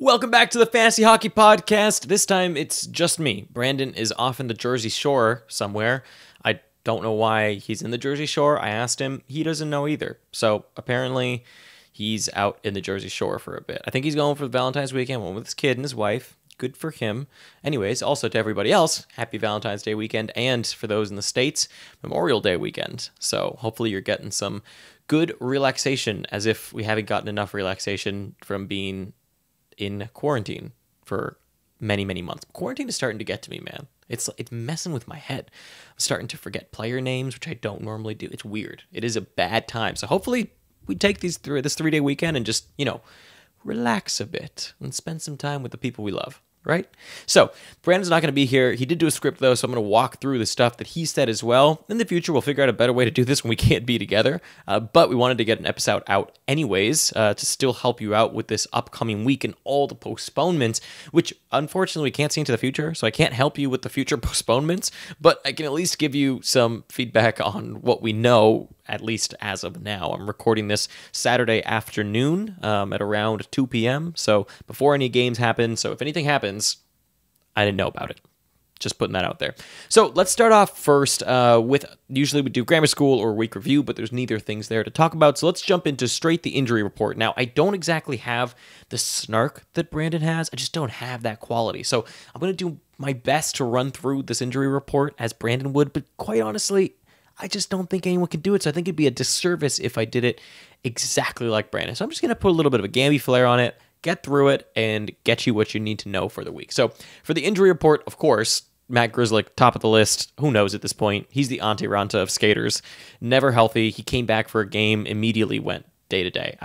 Welcome back to the Fantasy Hockey Podcast. This time it's just me. Brandon is off in the Jersey Shore somewhere. I don't know why he's in the Jersey Shore. I asked him. He doesn't know either. So apparently he's out in the Jersey Shore for a bit. I think he's going for the Valentine's weekend, one with his kid and his wife. Good for him. Anyways, also to everybody else, happy Valentine's Day weekend. And for those in the States, Memorial Day weekend. So hopefully you're getting some good relaxation, as if we haven't gotten enough relaxation from being in quarantine for many months. Quarantine is starting to get to me, man. It's messing with my head. I'm starting to forget player names, which I don't normally do. It's weird. It is a bad time. So hopefully we take this 3-day weekend and just, relax a bit and spend some time with the people we love. Right? So, Brandon's not going to be here. He did do a script, though, so I'm going to walk through the stuff that he said as well. In the future, we'll figure out a better way to do this when we can't be together. But we wanted to get an episode out anyways to still help you out with this upcoming week and all the postponements, which, unfortunately, we can't see into the future, so I can't help you with the future postponements, but I can at least give you some feedback on what we know, at least as of now. I'm recording this Saturday afternoon at around 2 p.m., so before any games happen. So if anything happens, I didn't know about it. Just putting that out there. So let's start off first with, usually we do grammar school or week review, but there's neither things there to talk about. So let's jump into straight the injury report. Now, I don't exactly have the snark that Brandon has. I just don't have that quality. So I'm going to do my best to run through this injury report as Brandon would, but quite honestly, I just don't think anyone can do it. So I think it'd be a disservice if I did it exactly like Brandon. So I'm just going to put a little bit of a Gamby flair on it, get through it, and get you what you need to know for the week. So for the injury report, of course, Matt Grzelcyk, top of the list. Who knows at this point? He's the Antti Raanta of skaters. Never healthy. He came back for a game, immediately went day to day.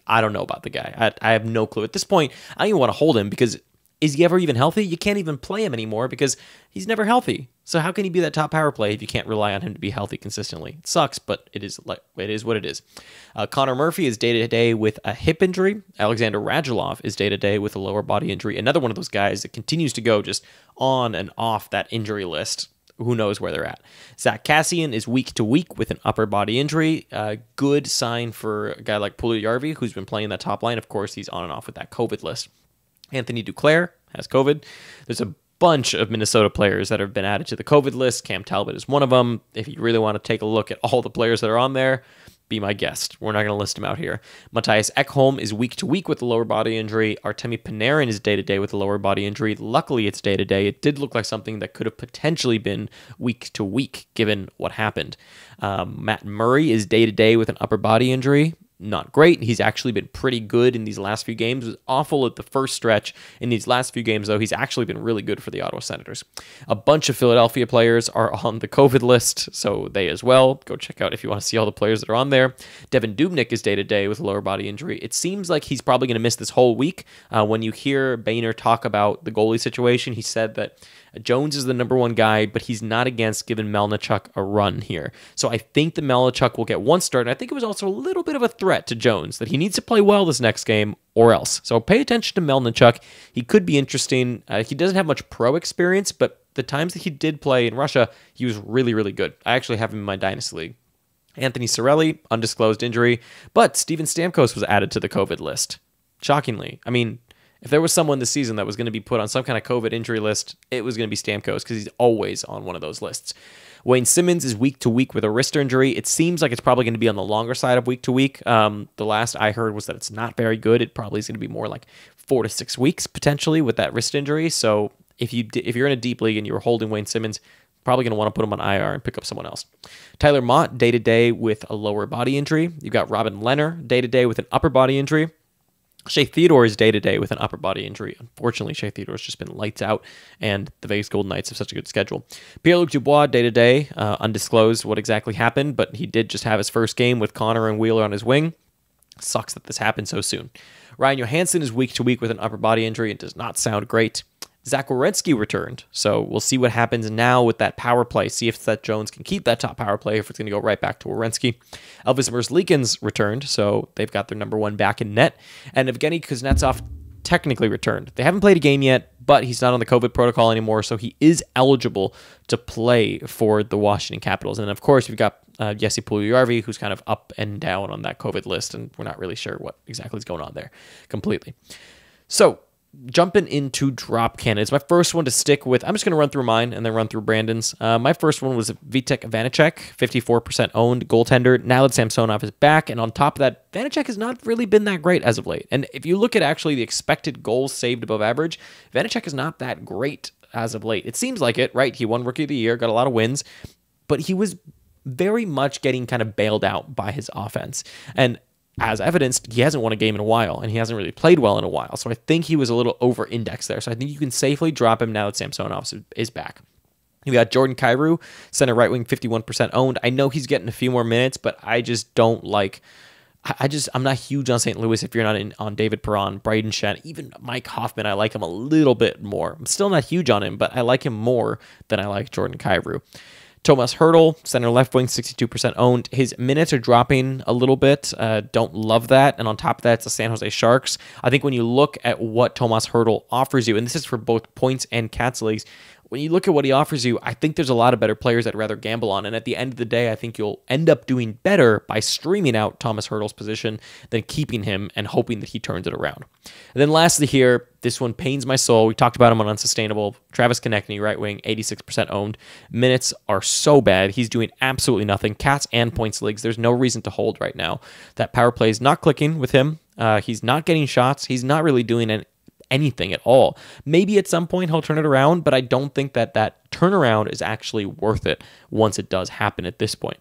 I don't know about the guy. I have no clue. At this point, I don't even want to hold him because is he ever even healthy? You can't even play him anymore because he's never healthy. So how can he be that top power play if you can't rely on him to be healthy consistently? It sucks, but it is what it is. Connor Murphy is day-to-day with a hip injury. Alexander Radulov is day-to-day with a lower body injury. Another one of those guys that continues to go just on and off that injury list. Who knows where they're at. Zach Kassian is week to week with an upper body injury. Good sign for a guy like Puljujarvi, who's been playing that top line. Of course, he's on and off with that COVID list. Anthony Duclair has COVID. There's a bunch of Minnesota players that have been added to the COVID list. Cam Talbot is one of them. If you really want to take a look at all the players that are on there, be my guest. We're not going to list them out here. Matthias Ekholm is week to week with a lower body injury. Artemi Panarin is day to day with a lower body injury. Luckily, it's day to day. It did look like something that could have potentially been week to week, given what happened. Matt Murray is day to day with an upper body injury. Not great. He's actually been pretty good in these last few games. It was awful at the first stretch. In these last few games, though, he's actually been really good for the Ottawa Senators. A bunch of Philadelphia players are on the COVID list, so they as well. Go check out if you want to see all the players that are on there. Devin Dubnyk is day-to-day with a lower body injury. It seems like he's probably going to miss this whole week. When you hear Boehner talk about the goalie situation, he said that Jones is the number one guy, but he's not against giving Melnichuk a run here. So I think the Melnichuk will get one start, and I think it was also a little bit of a threat to Jones that he needs to play well this next game or else. So pay attention to Melnichuk. He could be interesting. He doesn't have much pro experience, but the times that he did play in Russia, he was really good. I actually have him in my Dynasty League. Anthony Cirelli, undisclosed injury, but Steven Stamkos was added to the COVID list. Shockingly. I mean, if there was someone this season that was going to be put on some kind of COVID injury list, it was going to be Stamkos because he's always on one of those lists. Wayne Simmons is week to week with a wrist injury. It seems like it's probably going to be on the longer side of week to week. The last I heard was that it's not very good. It probably is going to be more like 4 to 6 weeks potentially with that wrist injury. So if you're in a deep league and you're holding Wayne Simmons, probably going to want to put him on IR and pick up someone else. Tyler Mott, day-to-day with a lower body injury. You've got Robin Lehner, day-to-day with an upper body injury. Shea Theodore is day-to-day with an upper body injury. Unfortunately, Shea Theodore has just been lights out, and the Vegas Golden Knights have such a good schedule. Pierre-Luc Dubois, day-to-day, undisclosed what exactly happened, but he did just have his first game with Connor and Wheeler on his wing. Sucks that this happened so soon. Ryan Johansson is week-to-week with an upper body injury. It does not sound great. Zach Werenski returned, so we'll see what happens now with that power play. See if Seth Jones can keep that top power play, if it's going to go right back to Werenski. Elvis Merzlikins returned, so they've got their number one back in net. And Evgeny Kuznetsov technically returned. They haven't played a game yet, but he's not on the COVID protocol anymore, so he is eligible to play for the Washington Capitals. And, of course, we've got Jesse Puljujarvi, who's kind of up and down on that COVID list, and we're not really sure what exactly is going on there completely. So jumping into drop candidates, my first one to stick with, I'm just going to run through mine and then run through Brandon's. My first one was Vitek Vanacek, 54% owned goaltender. Now that Samsonov is back, and on top of that, Vanacek has not really been that great as of late. And if you look at actually the expected goals saved above average, Vanacek is not that great as of late. It seems like it, right? He won Rookie of the Year, got a lot of wins, but he was very much getting kind of bailed out by his offense. And as evidenced, he hasn't won a game in a while, and he hasn't really played well in a while. So I think he was a little over-indexed there. So I think you can safely drop him now that Samsonov is back. You got Jordan Kyrou, center right wing, 51% owned. I know he's getting a few more minutes, but I just don't like... I'm not huge on St. Louis if you're not in on David Perron, Braden Shen, even Mike Hoffman. I like him a little bit more. I'm still not huge on him, but I like him more than I like Jordan Kyrou. Tomas Hertl, center left wing, 62% owned. His minutes are dropping a little bit. Don't love that. And on top of that, it's the San Jose Sharks. I think when you look at what Tomas Hertl offers you, and this is for both points and Cats leagues, when you look at what he offers you, I think there's a lot of better players I'd rather gamble on. And at the end of the day, I think you'll end up doing better by streaming out Tomas Hertl's position than keeping him and hoping that he turns it around. And then lastly here, this one pains my soul. We talked about him on Unsustainable. Travis Konechny, right wing, 86% owned. Minutes are so bad. He's doing absolutely nothing. Cats and points leagues, there's no reason to hold right now. That power play is not clicking with him. He's not getting shots. He's not really doing anything at all. Maybe at some point he'll turn it around, but I don't think that turnaround is actually worth it once it does happen at this point.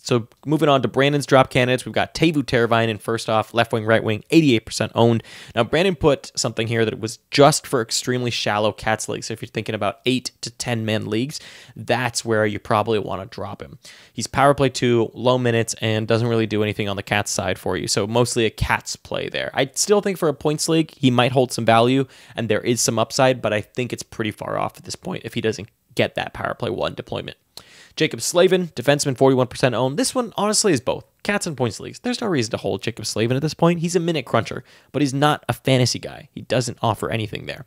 So moving on to Brandon's drop candidates, we've got Teuvo Teravainen first off, left wing, right wing, 88% owned. Now, Brandon put something here that it was just for extremely shallow Cats leagues. So if you're thinking about 8 to 10 man leagues, that's where you probably want to drop him. He's power play 2, low minutes, and doesn't really do anything on the Cats side for you. So mostly a Cats play there. I still think for a points league, he might hold some value, and there is some upside, but I think it's pretty far off at this point if he doesn't get that power play 1 deployment. Jacob Slavin, defenseman, 41% owned. This one, honestly, is both. Cats and points leagues. There's no reason to hold Jacob Slavin at this point. He's a minute cruncher, but he's not a fantasy guy. He doesn't offer anything there.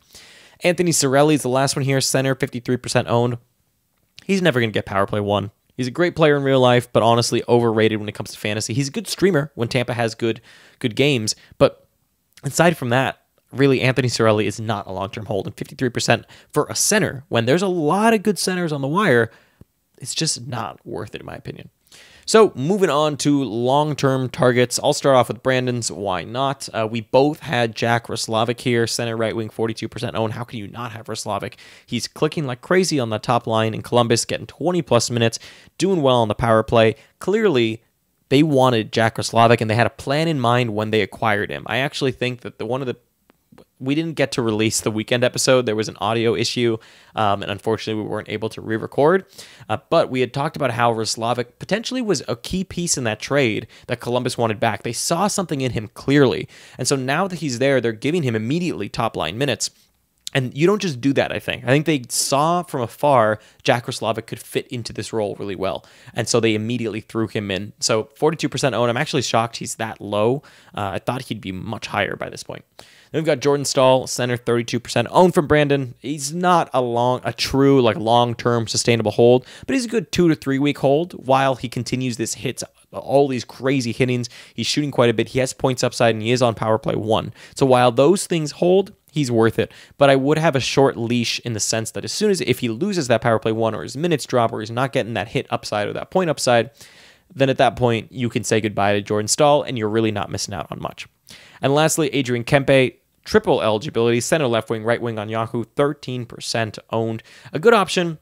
Anthony Cirelli is the last one here, center, 53% owned. He's never going to get power play 1. He's a great player in real life, but honestly overrated when it comes to fantasy. He's a good streamer when Tampa has good games, but aside from that, really, Anthony Cirelli is not a long-term hold, and 53% for a center. When there's a lot of good centers on the wire, it's just not worth it, in my opinion. So moving on to long-term targets, I'll start off with Brandon's. Why not? We both had Jack Roslovic here, center right wing, 42% owned. How can you not have Roslovic? He's clicking like crazy on the top line in Columbus, getting 20-plus minutes, doing well on the power play. Clearly, they wanted Jack Roslovic, and they had a plan in mind when they acquired him. I actually think that we didn't get to release the weekend episode. There was an audio issue, and unfortunately we weren't able to re-record. But we had talked about how Roslovic potentially was a key piece in that trade that Columbus wanted back. They saw something in him clearly. And so now that he's there, they're giving him immediately top-line minutes. And you don't just do that, I think. I think they saw from afar Jack Roslovic could fit into this role really well. And so they immediately threw him in. So 42% owned. I'm actually shocked he's that low. I thought he'd be much higher by this point. Then we've got Jordan Staal, center, 32% owned from Brandon. He's not a true long-term sustainable hold, but he's a good 2 to 3 week hold while he continues this hits, all these crazy hittings. He's shooting quite a bit. He has points upside, and he is on power play 1. So while those things hold, he's worth it. But I would have a short leash in the sense that as soon as if he loses that power play 1 or his minutes drop or he's not getting that hit upside or that point upside, then at that point you can say goodbye to Jordan Staal and you're really not missing out on much. And lastly, Adrian Kempe, triple eligibility, center, left wing, right wing on Yahoo, 13% owned. A good option,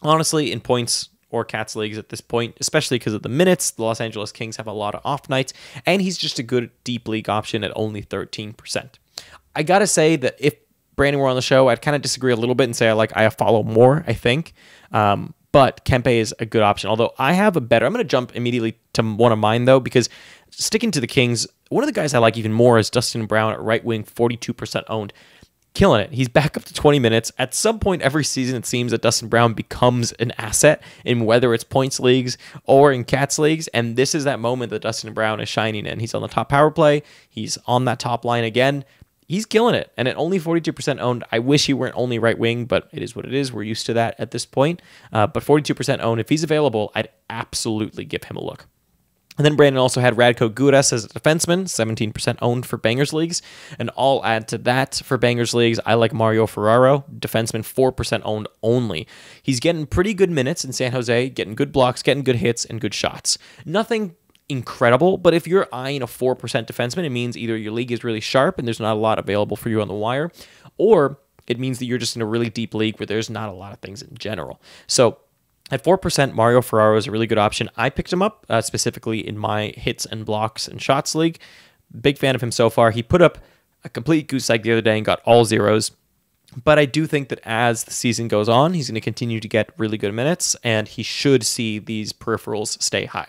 honestly, in points or Cats leagues at this point, especially because of the minutes. The Los Angeles Kings have a lot of off nights, and he's just a good deep league option at only 13%. I got to say that if Brandon were on the show, I'd kind of disagree a little bit and say I follow more, I think. But Kempe is a good option. Although I have a better, I'm going to jump immediately to one of mine, though, because sticking to the Kings, one of the guys I like even more is Dustin Brown at right wing, 42% owned. Killing it. He's back up to 20 minutes. At some point every season, it seems that Dustin Brown becomes an asset in whether it's points leagues or in Cats leagues. And this is that moment that Dustin Brown is shining in. He's on the top power play. He's on that top line again. He's killing it. And at only 42% owned, I wish he weren't only right wing, but it is what it is. We're used to that at this point. But 42% owned, if he's available, I'd absolutely give him a look. And then Brandon also had Radko Gudas as a defenseman, 17% owned for Bangers Leagues. And I'll add to that for Bangers Leagues, I like Mario Ferraro, defenseman, 4% owned only. He's getting pretty good minutes in San Jose, getting good blocks, getting good hits, and good shots. Nothing incredible, but if you're eyeing a 4% defenseman, it means either your league is really sharp and there's not a lot available for you on the wire, or it means that you're just in a really deep league where there's not a lot of things in general. So at 4%, Mario Ferraro is a really good option. I picked him up specifically in my hits and blocks and shots league. Big fan of him so far. He put up a complete goose egg the other day and got all zeros. But I do think that as the season goes on, he's going to continue to get really good minutes, and he should see these peripherals stay high.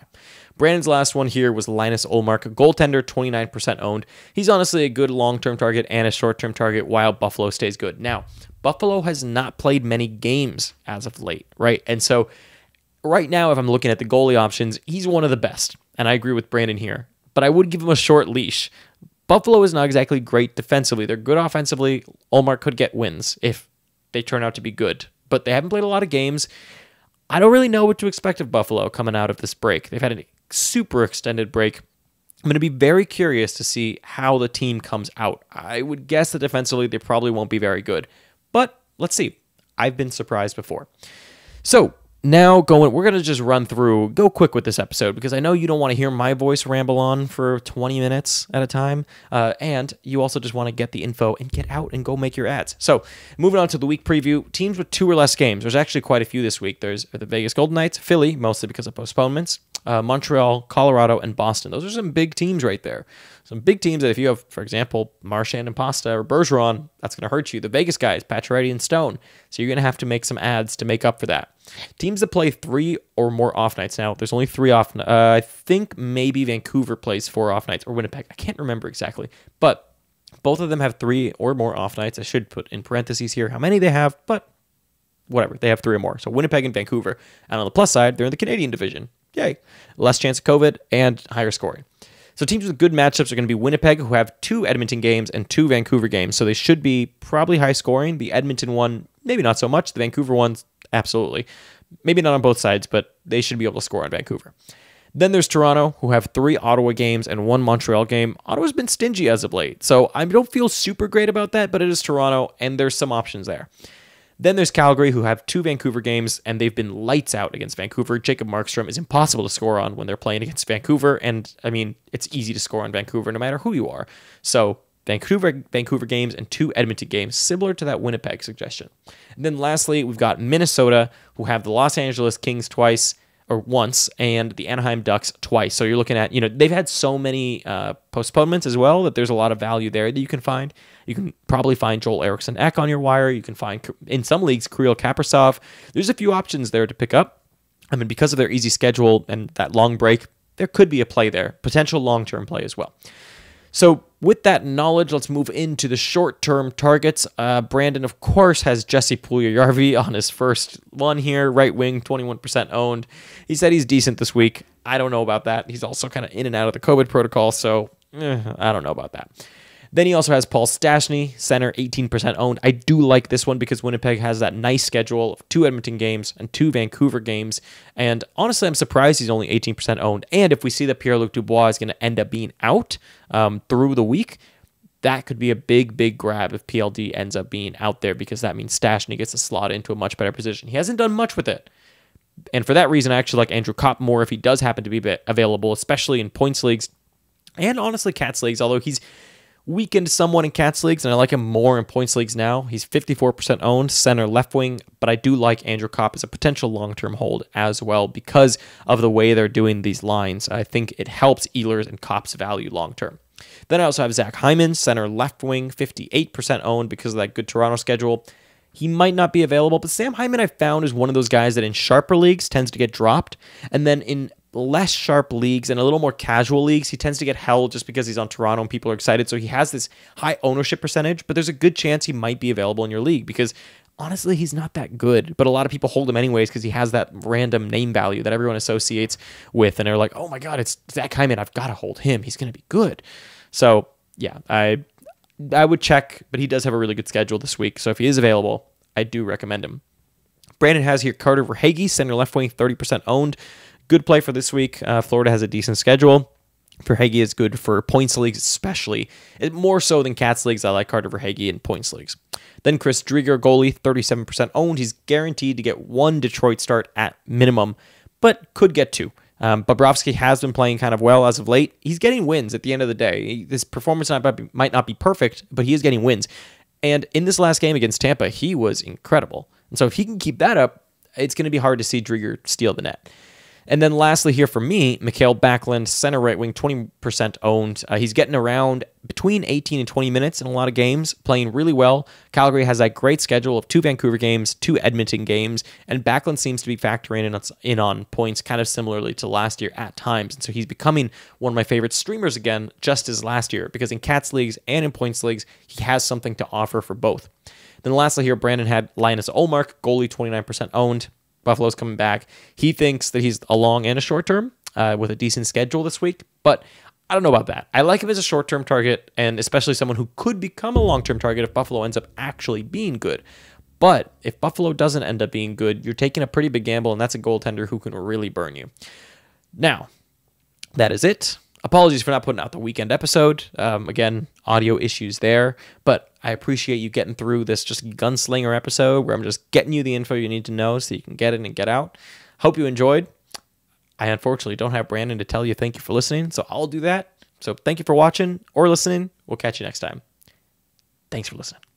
Brandon's last one here was Linus Ullmark, goaltender, 29% owned. He's honestly a good long-term target and a short-term target while Buffalo stays good. Now, Buffalo has not played many games as of late, right? And so right now, if I'm looking at the goalie options, he's one of the best. And I agree with Brandon here. But I would give him a short leash. Buffalo is not exactly great defensively. They're good offensively. Ullmark could get wins if they turn out to be good. But they haven't played a lot of games. I don't really know what to expect of Buffalo coming out of this break. They've had a super extended break. I'm going to be very curious to see how the team comes out. I would guess that defensively they probably won't be very good. But let's see. I've been surprised before. So now we're going to just go quick with this episode because I know you don't want to hear my voice ramble on for 20 minutes at a time. And you also just want to get the info and get out and go make your ads. So moving on to the week preview, teams with 2 or less games. There's actually quite a few this week. There's the Vegas Golden Knights, Philly, mostly because of postponements, Montreal, Colorado, and Boston. Those are some big teams right there. Some big teams that if you have, for example, Marchand and Pasta or Bergeron, that's going to hurt you. The Vegas guys, Pacioretty and Stone. So you're going to have to make some ads to make up for that. Teams that play 3 or more off nights. Now, there's only 3 off. I think maybe Vancouver plays 4 off nights or Winnipeg. I can't remember exactly. But both of them have 3 or more off nights. I should put in parentheses here how many they have, but whatever. They have 3 or more. So Winnipeg and Vancouver. And on the plus side, they're in the Canadian division. Yay. Less chance of COVID and higher scoring. So teams with good matchups are going to be Winnipeg, who have 2 Edmonton games and 2 Vancouver games. So they should be probably high scoring. The Edmonton one, maybe not so much. The Vancouver one's absolutely. Maybe not on both sides, but they should be able to score on Vancouver. Then there's Toronto, who have 3 Ottawa games and 1 Montreal game. Ottawa's been stingy as of late, so I don't feel super great about that, but it is Toronto, and there's some options there. Then there's Calgary, who have 2 Vancouver games, and they've been lights out against Vancouver. Jacob Markstrom is impossible to score on when they're playing against Vancouver, and, I mean, it's easy to score on Vancouver no matter who you are. So Vancouver games and 2 Edmonton games, similar to that Winnipeg suggestion. And then lastly, we've got Minnesota, who have the Los Angeles Kings once, and the Anaheim Ducks twice. So you're looking at, they've had so many postponements as well that there's a lot of value there that you can find. You can probably find Joel Eriksson Ek on your wire. You can find, in some leagues, Kirill Kaprizov. There's a few options there to pick up. I mean, because of their easy schedule and that long break, there could be a play there, potential long-term play as well. So with that knowledge, let's move into the short-term targets. Brandon, of course, has Jesse Puljujarvi on his first one here, right wing, 21% owned. He said he's decent this week. I don't know about that. He's also kind of in and out of the COVID protocol, so I don't know about that. Then he also has Paul Stastny, center, 18% owned. I do like this one because Winnipeg has that nice schedule of 2 Edmonton games and 2 Vancouver games. And honestly, I'm surprised he's only 18% owned. And if we see that Pierre-Luc Dubois is going to end up being out through the week, that could be a big, big grab if PLD ends up being out there because that means Stastny gets to slot into a much better position. He hasn't done much with it. And for that reason, I actually like Andrew Kopp more if he does happen to be available, especially in points leagues and honestly Cats leagues, although he's weakened somewhat in Cats leagues, and I like him more in points leagues now. He's 54% owned, center, left wing, but I do like Andrew Kopp as a potential long-term hold as well because of the way they're doing these lines. I think it helps Ehlers and Kopp's value long-term. Then I also have Zach Hyman, center, left wing, 58% owned because of that good Toronto schedule. He might not be available, but Sam Hyman I've found is one of those guys that in sharper leagues tends to get dropped, and then in less sharp leagues and a little more casual leagues, he tends to get held just because he's on Toronto and people are excited. So he has this high ownership percentage, but there's a good chance he might be available in your league because honestly, he's not that good. But a lot of people hold him anyways because he has that random name value that everyone associates with. And they're like, oh my God, it's Zach Hyman. I've got to hold him. He's going to be good. So yeah, I would check, but he does have a really good schedule this week. So if he is available, I do recommend him. Brandon has here Carter Verhaeghe, center left wing, 30% owned. good play for this week. Florida has a decent schedule. Verhaeghe is good for points leagues, especially. More so than Cats leagues. I like Carter Verhaeghe in points leagues. Then Chris Driedger, goalie, 37% owned. He's guaranteed to get one Detroit start at minimum, but could get two. Bobrovsky has been playing kind of well as of late. He's getting wins at the end of the day. This performance might not be perfect, but he is getting wins. And in this last game against Tampa, he was incredible. And so if he can keep that up, it's going to be hard to see Driedger steal the net. And then lastly here for me, Mikael Backlund, center right wing, 20% owned. He's getting around between 18 and 20 minutes in a lot of games, playing really well. Calgary has that great schedule of 2 Vancouver games, 2 Edmonton games, and Backlund seems to be factoring in on points kind of similarly to last year at times. And so he's becoming one of my favorite streamers again, just as last year, because in Cats leagues and in points leagues, he has something to offer for both. Then lastly here, Brandon had Linus Ullmark, goalie, 29% owned. Buffalo's coming back. He thinks that he's a long and a short term with a decent schedule this week, but I don't know about that. I like him as a short-term target, and especially someone who could become a long-term target if Buffalo ends up actually being good. But if Buffalo doesn't end up being good, you're taking a pretty big gamble, and that's a goaltender who can really burn you. Now, that is it. Apologies for not putting out the weekend episode. Again, audio issues there, but I appreciate you getting through this just gunslinger episode where I'm just getting you the info you need to know so you can get in and get out. Hope you enjoyed. I unfortunately don't have Brandon to tell you thank you for listening, so I'll do that. So thank you for watching or listening. We'll catch you next time. Thanks for listening.